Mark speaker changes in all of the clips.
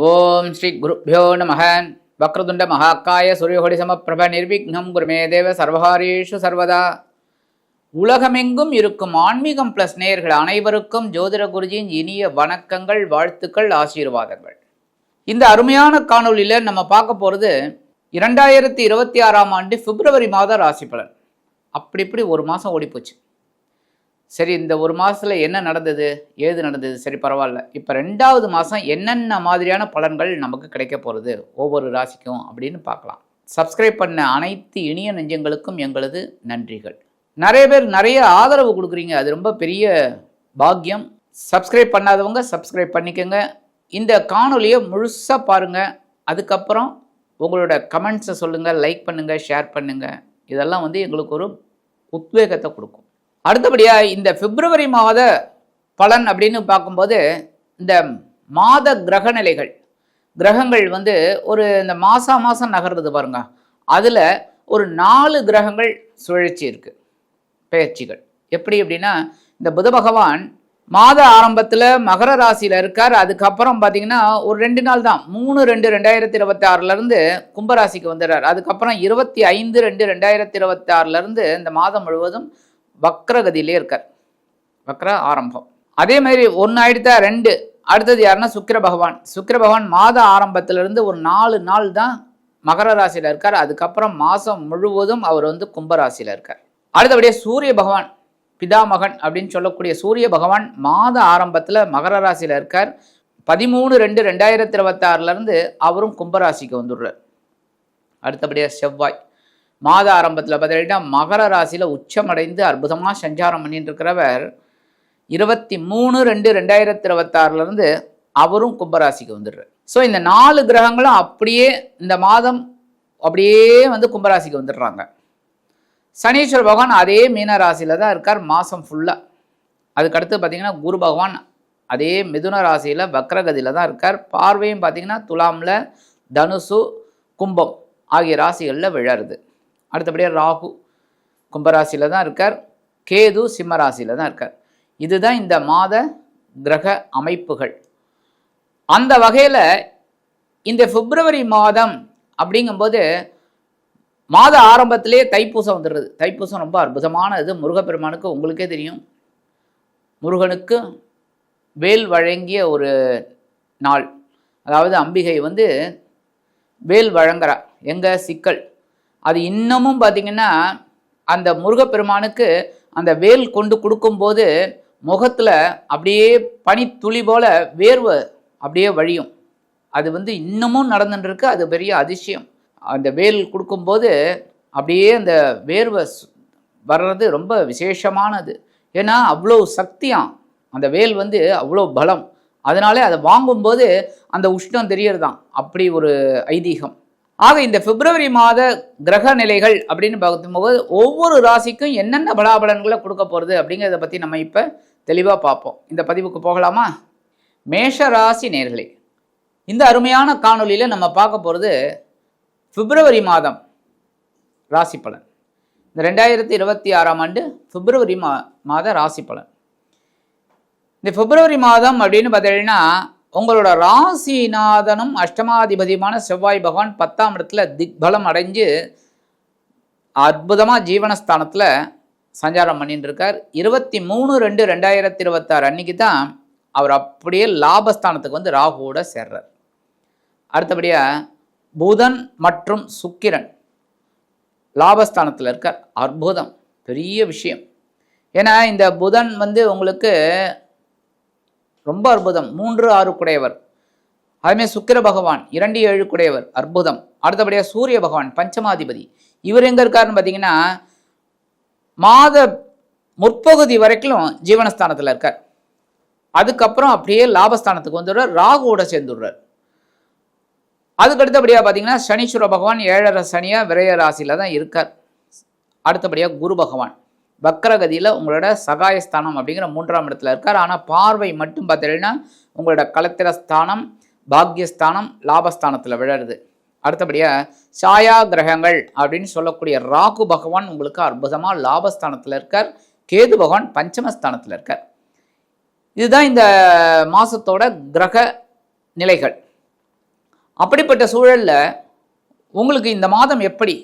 Speaker 1: ஓம் ஸ்ரீ குருப்யோ நமஹ. வக்ரதுண்ட மகாக்காய சூரியகோடி சமப்பிரப நிர்விக்னம் குருமே தேவ சர்வகாரீஷு சர்வதா. உலகமெங்கும் இருக்கும் ஆன்மீகம் பிளஸ் நேயர்கள் அனைவருக்கும் ஜோதிட குருஜியின் இனிய வணக்கங்கள், வாழ்த்துக்கள், ஆசீர்வாதங்கள். இந்த அருமையான காணொலியில் நம்ம பார்க்க போகிறது 2026ஆம் ஆண்டு பிப்ரவரி மாத ராசி பலன். அப்படி ஒரு மாதம் ஓடிப்போச்சு. சரி, இந்த ஒரு மாதத்தில் என்ன நடந்தது, ஏது நடந்தது, சரி பரவாயில்ல. இப்போ 2வது மாதம் என்னென்ன மாதிரியான பலன்கள் நமக்கு கிடைக்க போகிறது ஒவ்வொரு ராசிக்கும் அப்படின்னு பார்க்கலாம். சப்ஸ்கிரைப் பண்ண அனைத்து இனிய நெஞ்சங்களுக்கும் எங்களது நன்றிகள். நிறைய பேர் நிறைய ஆதரவு கொடுக்குறீங்க, அது ரொம்ப பெரிய பாக்கியம். சப்ஸ்கிரைப் பண்ணாதவங்க சப்ஸ்கிரைப் பண்ணிக்கோங்க. இந்த காணொலியை முழுசாக பாருங்கள். அதுக்கப்புறம் உங்களோட கமெண்ட்ஸை சொல்லுங்கள், லைக் பண்ணுங்கள், ஷேர் பண்ணுங்கள். இதெல்லாம் எங்களுக்கு ஒரு உத்வேகத்தை கொடுக்கும். அடுத்தபடியாக இந்த பிப்ரவரி மாத பலன் அப்படின்னு பார்க்கும்போது இந்த மாத கிரக நிலைகள், கிரகங்கள் ஒரு இந்த மாதம் நகர்றது பாருங்க. அதில் ஒரு 4 கிரகங்கள் சுழற்சி இருக்குது, பெயர்ச்சிகள். எப்படி அப்படின்னா, இந்த புத பகவான் மாத ஆரம்பத்தில் மகர ராசியில் இருக்கார். அதுக்கப்புறம் பார்த்தீங்கன்னா ஒரு 2 நாள் தான், 3/2/2026 கும்பராசிக்கு வந்துடுறார். அதுக்கப்புறம் 25/2/2026 இந்த மாதம் முழுவதும் வக்ரகதியிலே இருக்கார், வக்ர ஆரம்பம். அதே மாதிரி 1 ஆயிடுத்தா 2, அடுத்தது யாருன்னா சுக்கிர பகவான். சுக்கிர பகவான் மாத ஆரம்பத்திலிருந்து ஒரு 4 நாள் தான் மகர ராசியில் இருக்கார். அதுக்கப்புறம் மாதம் முழுவதும் அவர் கும்பராசியில் இருக்கார். அடுத்தபடியே சூரிய பகவான், பிதாமகன் அப்படின்னு சொல்லக்கூடிய சூரிய பகவான் மாத ஆரம்பத்தில் மகர ராசியில் இருக்கார். 13/2/2026 அவரும் கும்பராசிக்கு வந்துடுறார். அடுத்தபடியாக செவ்வாய் மாத ஆரம்பத்தில் பார்த்தீங்கன்னா மகர ராசியில் உச்சமடைந்து அற்புதமாக சஞ்சாரம் பண்ணிட்டு இருக்கிறவர் 23/2/2026 அவரும் கும்பராசிக்கு வந்துடுறார். ஸோ இந்த 4 கிரகங்களும் அப்படியே இந்த மாதம் அப்படியே கும்பராசிக்கு வந்துடுறாங்க. சனீஸ்வர பகவான் அதே மீன ராசியில் தான் இருக்கார் மாதம் ஃபுல்லாக. அதுக்கடுத்து பார்த்தீங்கன்னா குரு பகவான் அதே மிதுன ராசியில் வக்ரகதியில் தான் இருக்கார். பார்வையும் பார்த்தீங்கன்னா துலாமில், தனுசு, கும்பம் ஆகிய ராசிகளில் விழருது. அடுத்தபடியாக ராகு கும்பராசியில் தான் இருக்கார். கேது சிம்ம ராசியில் தான் இருக்கார். இதுதான் இந்த மாத கிரக அமைப்புகள். அந்த வகையில் இந்த பிப்ரவரி மாதம் அப்படிங்கும்போது மாத ஆரம்பத்திலே தைப்பூசம் வந்துடுறது. தைப்பூசம் ரொம்ப அற்புதமானது. முருகப்பெருமானுக்கு உங்களுக்கே தெரியும், முருகனுக்கு வேல் வழங்கிய ஒரு நாள். அதாவது அம்பிகை வேல் வழங்குறா. எங்கே சிக்கல் அது இன்னமும் பார்த்திங்கன்னா அந்த முருகப்பெருமானுக்கு அந்த வேல் கொண்டு கொடுக்கும்போது முகத்தில் அப்படியே பனித்துளி போல வேர்வை அப்படியே வழியும். அது இன்னமும் நடந்துட்டுருக்கு. அது பெரிய அதிசயம். அந்த வேல் கொடுக்கும்போது அப்படியே அந்த வேர்வை வர்றது ரொம்ப விசேஷமானது. ஏன்னா அவ்வளோ சக்தியாம் அந்த வேல், அவ்வளோ பலம். அதனாலே அதை வாங்கும்போது அந்த உஷ்ணம் தெரியறதான், அப்படி ஒரு ஐதீகம். ஆக இந்த பிப்ரவரி மாத கிரக நிலைகள் அப்படின்னு பார்க்கும்போது ஒவ்வொரு ராசிக்கும் என்னென்ன பலாபலன்களை கொடுக்க போகிறது அப்படிங்கிறத பற்றி நம்ம இப்போ தெளிவாக பார்ப்போம். இந்த பதிவுக்கு போகலாமா? மேஷ ராசி நேயர்களே, இந்த அருமையான காணொலியில் நம்ம பார்க்க போகிறது பிப்ரவரி மாதம் ராசி பலன். இந்த 2026ஆம் ஆண்டு பிப்ரவரி மாத ராசி பலன். இந்த பிப்ரவரி மாதம் அப்படின்னு பார்த்தீங்கன்னா உங்களோட ராசிநாதனும் அஷ்டமாதிபதியுமான செவ்வாய் பகவான் 10ஆம் இடத்துல திக்பலம் அடைஞ்சு அற்புதமாக ஜீவனஸ்தானத்தில் சஞ்சாரம் பண்ணிட்டு இருக்கார். 23/2/2026 அன்னைக்கு தான் அவர் அப்படியே லாபஸ்தானத்துக்கு ராகுவோட சேர்றார். அடுத்தபடியாக புதன் மற்றும் சுக்கிரன் லாபஸ்தானத்தில் இருக்கார். அற்புதம், பெரிய விஷயம். ஏன்னா இந்த புதன் உங்களுக்கு ரொம்ப அற்புதம், 3/6 குடையவர். அதுமாதிரி சுக்கிர பகவான் 2/7 குடையவர், அற்புதம். அடுத்தபடியாக சூரிய பகவான் பஞ்சமாதிபதி. இவர் எங்கே இருக்காருன்னு பார்த்தீங்கன்னா மாத முற்பகுதி வரைக்கும் ஜீவனஸ்தானத்தில் இருக்கார். அதுக்கப்புறம் அப்படியே லாபஸ்தானத்துக்கு வந்துடுறார், ராகுவோட சேர்ந்துடுறார். அதுக்கு அடுத்தபடியாக பார்த்தீங்கன்னா சனீஸ்வர பகவான் 7.5 சனியாக விரய ராசியில் தான் இருக்கார். அடுத்தபடியாக குரு பகவான் வக்ரகதியில் உங்களோட சகாயஸ்தானம் அப்படிங்கிற 3ஆம் இடத்துல இருக்கார். ஆனால் பார்வை மட்டும் பார்த்தீங்கன்னா உங்களோட கலத்திரஸ்தானம், பாக்யஸ்தானம், லாபஸ்தானத்தில் விழருது. அடுத்தபடியாக சாயா கிரகங்கள் அப்படின்னு சொல்லக்கூடிய ராகு பகவான் உங்களுக்கு அற்புதமாக லாபஸ்தானத்தில் இருக்கார். கேது பகவான் பஞ்சமஸ்தானத்தில் இருக்கார். இதுதான் இந்த மாதத்தோட கிரக நிலைகள். அப்படிப்பட்ட சூழலில் உங்களுக்கு இந்த மாதம் எப்படி?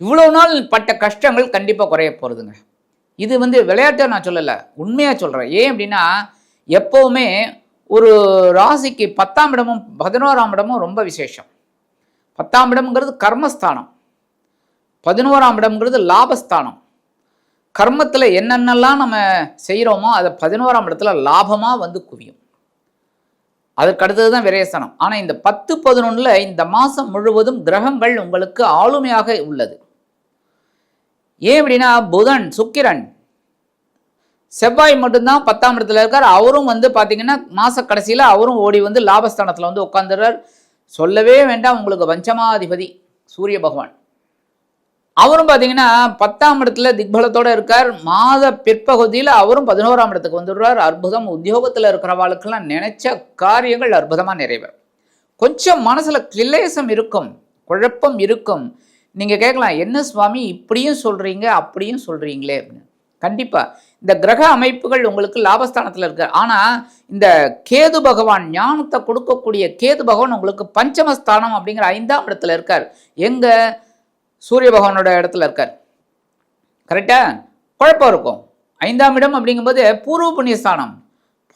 Speaker 1: இவ்வளோ நாள் பட்ட கஷ்டங்கள் கண்டிப்பாக குறைய போகிறதுங்க. இது விளையாட்டை நான் சொல்லலை, உண்மையாக சொல்கிறேன். ஏன் அப்படின்னா, எப்போவுமே ஒரு ராசிக்கு 10ஆம் இடமும் 11ஆம் இடமும் ரொம்ப விசேஷம். 10ஆம் இடம்ங்கிறது கர்மஸ்தானம், 11ஆம் இடம்ங்கிறது லாபஸ்தானம். கர்மத்தில் என்னென்னலாம் நம்ம செய்கிறோமோ அதை 11ஆம் இடத்துல லாபமாக குவியும். அதற்கு அடுத்தது தான் விரயஸ்தானம். ஆனால் இந்த 10, 11 இந்த மாதம் முழுவதும் கிரகங்கள் உங்களுக்கு ஆளுமையாக உள்ளது. ஏன் அப்படின்னா, புதன், சுக்கிரன், செவ்வாய் மட்டும்தான் 10ஆம் இடத்துல இருக்கார். அவரும் பார்த்தீங்கன்னா மாச கடைசியில் அவரும் ஓடி லாபஸ்தானத்தில் உட்காந்துறார். சொல்லவே வேண்டாம், உங்களுக்கு பஞ்சமாதிபதி சூரிய பகவான். அவரும் பார்த்தீங்கன்னா 10ஆம் இடத்துல திக்பலத்தோடு இருக்கார். மாத பிற்பகுதியில் அவரும் 11ஆம் இடத்துக்கு வந்துடுறார். அற்புதம். உத்தியோகத்தில் இருக்கிறவாளுக்கெல்லாம் நினைச்ச காரியங்கள் அற்புதமாக நிறைவேறும். கொஞ்சம் மனசில் கிளேசம் இருக்கும், குழப்பம் இருக்கும். நீங்கள் கேட்கலாம், என்ன சுவாமி இப்படியும் சொல்கிறீங்க அப்படியும் சொல்கிறீங்களே அப்படின்னு. கண்டிப்பாக இந்த கிரக அமைப்புகள் உங்களுக்கு லாபஸ்தானத்தில் இருக்கார். ஆனால் இந்த கேது பகவான், ஞானத்தை கொடுக்கக்கூடிய கேது பகவான் உங்களுக்கு பஞ்சமஸ்தானம் அப்படிங்கிற 5ஆம் இடத்துல இருக்கார். எங்கே? சூரிய பகவானோட இடத்துல இருக்கார். கரெக்டா? குழப்பம் இருக்கும். 5ஆம் இடம் அப்படிங்கும்போது பூர்வ புண்ணியஸ்தானம்.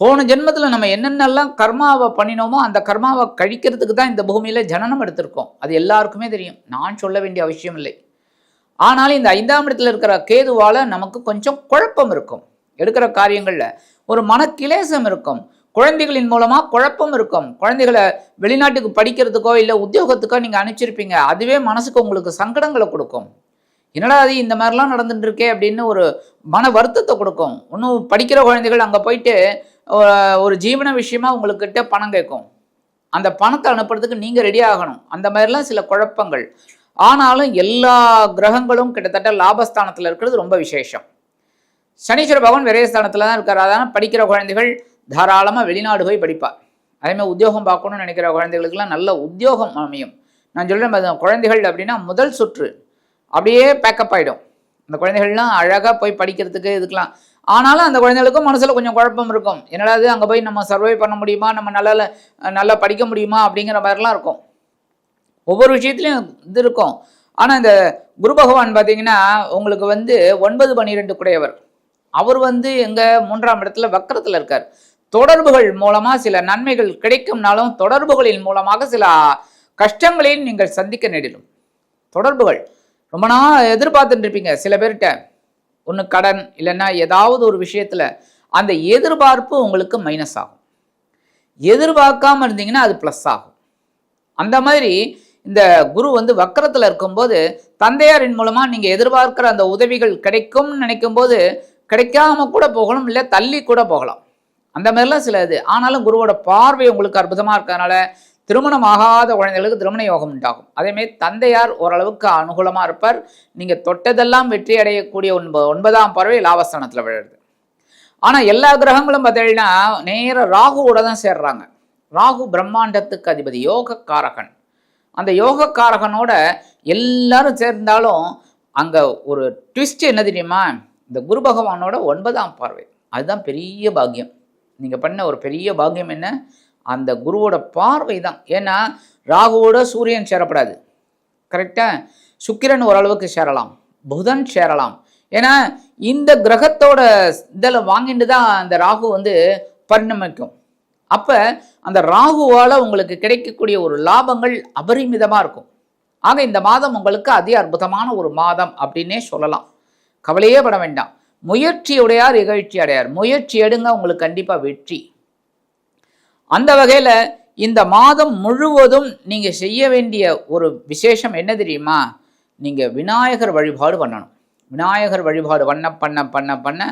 Speaker 1: போன ஜென்மத்தில் நம்ம என்னென்னலாம் கர்மாவை பண்ணினோமோ அந்த கர்மாவை கழிக்கிறதுக்கு தான் இந்த பூமியில் ஜனனம் எடுத்திருக்கோம். அது எல்லாருக்குமே தெரியும், நான் சொல்ல வேண்டிய அவசியம் இல்லை. ஆனாலும் இந்த 5ஆம் இடத்துல இருக்கிற கேதுவால் நமக்கு கொஞ்சம் குழப்பம் இருக்கும். எடுக்கிற காரியங்களில் ஒரு மனக்கிலேசம் இருக்கும். குழந்தைகளின் மூலமாக குழப்பம் இருக்கும். குழந்தைகளை வெளிநாட்டுக்கு படிக்கிறதுக்கோ இல்லை உத்தியோகத்துக்கோ நீங்கள் அனுப்பிச்சிருப்பீங்க. அதுவே மனசுக்கு உங்களுக்கு சங்கடங்களை கொடுக்கும். என்னடா அது இந்த மாதிரிலாம் நடந்துட்டு இருக்கே அப்படின்னு ஒரு மன வருத்தத்தை கொடுக்கும். இன்னும் படிக்கிற குழந்தைகள் அங்கே போயிட்டு ஒரு ஜீவன விஷயமா உங்கள்கிட்ட பணம் கேட்கும். அந்த பணத்தை அனுப்புறதுக்கு நீங்கள் ரெடி ஆகணும். அந்த மாதிரிலாம் சில குழப்பங்கள். ஆனாலும் எல்லா கிரகங்களும் கிட்டத்தட்ட லாபஸ்தானத்தில் இருக்கிறது ரொம்ப விசேஷம். சனீஸ்வர பகவான் விரயஸ்தானத்தில் தான் இருக்கார். அதனால் படிக்கிற குழந்தைகள் தாராளமாக வெளிநாடு போய் படிப்பார். அதேமாதிரி உத்தியோகம் பார்க்கணும்னு நினைக்கிற குழந்தைகளுக்கெல்லாம் நல்ல உத்தியோகம் அமையும். நான் சொல்கிறேன், குழந்தைகள் அப்படின்னா முதல் சுற்று அப்படியே பேக்கப் ஆகிடும். அந்த குழந்தைகள்லாம் அழகாக போய் படிக்கிறதுக்கு இதுக்கெலாம். ஆனாலும் அந்த குழந்தைகளுக்கும் மனசில் கொஞ்சம் குழப்பம் இருக்கும். என்னடா அது, அங்கே போய் நம்ம சர்வை பண்ண முடியுமா, நம்ம நல்லா படிக்க முடியுமா அப்படிங்கிற மாதிரிலாம் இருக்கும். ஒவ்வொரு விஷயத்துலையும் இது இருக்கும். ஆனால் இந்த குரு பகவான் பார்த்தீங்கன்னா உங்களுக்கு 9, 12 குடையவர். அவர் எங்கள் 3ஆம் இடத்துல வக்கரத்தில் இருக்கார். தொடர்புகள் மூலமாக சில நன்மைகள் கிடைக்கும்னாலும் தொடர்புகளின் மூலமாக சில கஷ்டங்களையும் நீங்கள் சந்திக்க நேரிடும். தொடர்புகள் ரொம்ப நாள் எதிர்பார்த்துட்டு இருப்பீங்க. சில பேர்கிட்ட ஒன்று கடன் இல்லைன்னா ஏதாவது ஒரு விஷயத்தில் அந்த எதிர்பார்ப்பு உங்களுக்கு மைனஸ் ஆகும். எதிர்பார்க்காம இருந்தீங்கன்னா அது ப்ளஸ் ஆகும். அந்த மாதிரி இந்த குரு வக்கரத்தில் இருக்கும்போது தந்தையாரின் மூலமாக நீங்கள் எதிர்பார்க்குற அந்த உதவிகள் கிடைக்கும்னு நினைக்கும் போது கிடைக்காம கூட போகலாம், இல்லை தள்ளி கூட போகலாம். அந்த மாதிரிலாம் சில இது. ஆனாலும் குருவோட பார்வை உங்களுக்கு அற்புதமாக இருக்கிறதுனால திருமணம் ஆகாத குழந்தைகளுக்கு திருமண யோகம் உண்டாகும். அதேமாதிரி தந்தையார் ஓரளவுக்கு அனுகூலமாக இருப்பார். நீங்கள் தொட்டதெல்லாம் வெற்றி அடையக்கூடிய 9ஆம் பார்வை லாபஸ்தானத்தில் விழுது. ஆனால் எல்லா கிரகங்களும் பார்த்தீங்கன்னா நேர ராகுவோட தான் சேர்றாங்க. ராகு பிரம்மாண்டத்துக்கு அதிபதி, யோகக்காரகன். அந்த யோகக்காரகனோட எல்லாரும் சேர்ந்தாலும் அங்கே ஒரு ட்விஸ்ட் என்ன தெரியுமா? இந்த குரு பகவானோட 9ஆம் பார்வை. அதுதான் பெரிய பாக்கியம். நீங்கள் பண்ண ஒரு பெரிய பாக்கியம் என்ன? அந்த குருவோட பார்வை தான். ஏன்னா ராகுவோட சூரியன் சேரப்படாது. கரெக்டாக? சுக்கிரன் ஓரளவுக்கு சேரலாம், புதன் சேரலாம். ஏன்னா இந்த கிரகத்தோட இதில் வாங்கிட்டு தான் அந்த ராகு பரிணமிக்கும். அப்போ அந்த ராகுவால் உங்களுக்கு கிடைக்கக்கூடிய ஒரு லாபங்கள் அபரிமிதமாக இருக்கும். ஆக இந்த மாதம் உங்களுக்கு அதி அற்புதமான ஒரு மாதம் அப்படின்னே சொல்லலாம். கவலையே பட வேண்டாம். முயற்சியுடையார் இகழ்ச்சி அடையார். முயற்சி எடுங்க, உங்களுக்கு கண்டிப்பாக வெற்றி. அந்த வகையில் இந்த மாதம் முழுவதும் நீங்கள் செய்ய வேண்டிய ஒரு விசேஷம் என்ன தெரியுமா? நீங்கள் விநாயகர் வழிபாடு பண்ணணும். விநாயகர் வழிபாடு பண்ண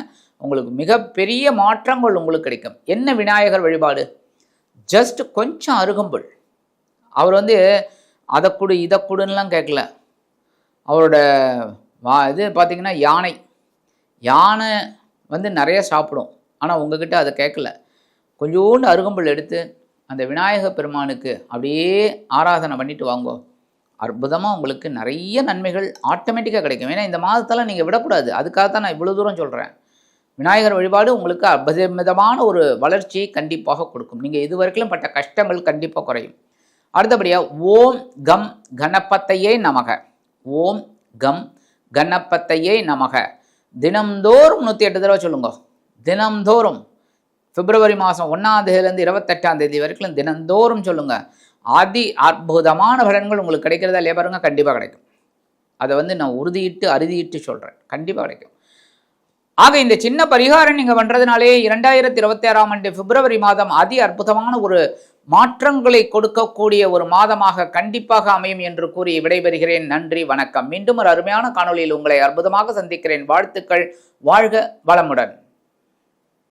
Speaker 1: உங்களுக்கு மிகப்பெரிய மாற்றங்கள் உங்களுக்கு கிடைக்கும். என்ன விநாயகர் வழிபாடு? ஜஸ்ட் கொஞ்சம் அருகம்புல். அவர் அதை கொடு இதை கொடுன்னெலாம் கேட்கல. அவரோட இது பார்த்திங்கன்னா யானை நிறைய சாப்பிடும். ஆனால் உங்ககிட்ட அதை கேட்கல. கொஞ்சோண்டு அருகம்புல் எடுத்து அந்த விநாயகர் பெருமானுக்கு அப்படியே ஆராதனை பண்ணிட்டு வாங்கோ. அற்புதமாக உங்களுக்கு நிறைய நன்மைகள் ஆட்டோமேட்டிக்காக கிடைக்கும். ஏன்னா இந்த மாதத்தில் நீங்கள் விடக்கூடாது. அதுக்காகத்தான் நான் இவ்வளோ தூரம் சொல்கிறேன். விநாயகர் வழிபாடு உங்களுக்கு அற்புதமான ஒரு வளர்ச்சியை கண்டிப்பாக கொடுக்கும். நீங்கள் இது வரைக்கும் பட்ட கஷ்டங்கள் கண்டிப்பாக குறையும். அடுத்தபடியா ஓம் கம் கணபத்தையே நமக. ஓம் கம் கணபத்தையே நமக. தினம்தோறும் 108 தடவை சொல்லுங்க. தினம்தோறும் பிப்ரவரி மாதம் 1ஆம் தேதியிலேருந்து 28ஆம் தேதி வரைக்கும் தினந்தோறும் சொல்லுங்க. அதி அற்புதமான பலன்கள் உங்களுக்கு கிடைக்கிறதா இல்லையா பாருங்க, கண்டிப்பாக கிடைக்கும். அதை நான் உறுதியிட்டு அறுதியிட்டு சொல்கிறேன், கண்டிப்பாக கிடைக்கும். ஆக இந்த சின்ன பரிகாரம் நீங்கள் பண்ணுறதுனாலே 2026ஆம் ஆண்டு பிப்ரவரி மாதம் அதி அற்புதமான ஒரு மாற்றங்களை கொடுக்கக்கூடிய ஒரு மாதமாக கண்டிப்பாக அமையும் என்று கூறி விடைபெறுகிறேன். நன்றி, வணக்கம். மீண்டும் ஒரு அருமையான காணொளியில் உங்களை அற்புதமாக சந்திக்கிறேன். வாழ்த்துக்கள். வாழ்க வளமுடன்.